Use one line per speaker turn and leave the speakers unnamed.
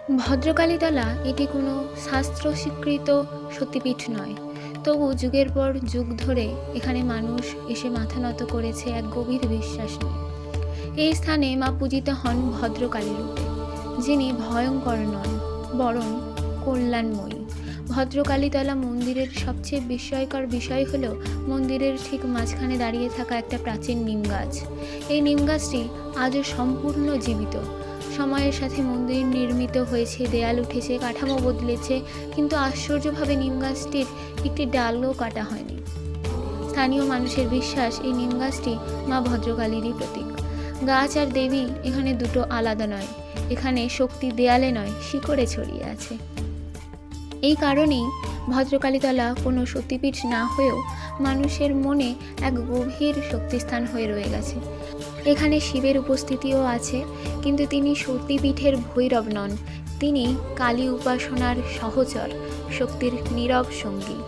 ভদ্রকালীতলা এটি কোনো শাস্ত্র স্বীকৃত সতীপীঠ নয়, তবু যুগের পর যুগ ধরে এখানে মানুষ এসে মাথা নত করেছে এক গভীর বিশ্বাস নিয়ে। এই স্থানে মা পূজিত হন ভদ্রকালী রূপে, যিনি ভয়ঙ্কর নন বরং কল্যাণময়ী। ভদ্রকালীতলা মন্দিরের সবচেয়ে বিস্ময়কর বিষয় হলো মন্দিরের ঠিক মাঝখানে দাঁড়িয়ে থাকা একটা প্রাচীন নিম গাছ। এই নিম গাছটি আজও সম্পূর্ণ জীবিত। সময়ের সাথে মন্দির নির্মিত হয়েছে, দেয়াল উঠেছে, কাঠামো বদলেছে, কিন্তু আশ্চর্যভাবে নিম গাছটির একটি ডালও কাটা হয়নি। স্থানীয় মানুষের বিশ্বাস এই নিম গাছটি মা ভদ্রকালীরই প্রতীক। গাছ আর দেবী এখানে দুটো আলাদা নয়, এখানে শক্তি দেয়ালে নয় শিকড়ে ছড়িয়ে আছে। এই কারণেই ভদ্রকালীতলা কোনো সতীপীঠ না হয়েও মানুষের মনে এক গভীর শক্তিস্থান হয়ে রয়ে গেছে। এখানে শিবের উপস্থিতিও আছে, কিন্তু তিনি সতীপীঠের ভৈরব নন, তিনি কালী উপাসনার সহচর, শক্তির নীরব সঙ্গী।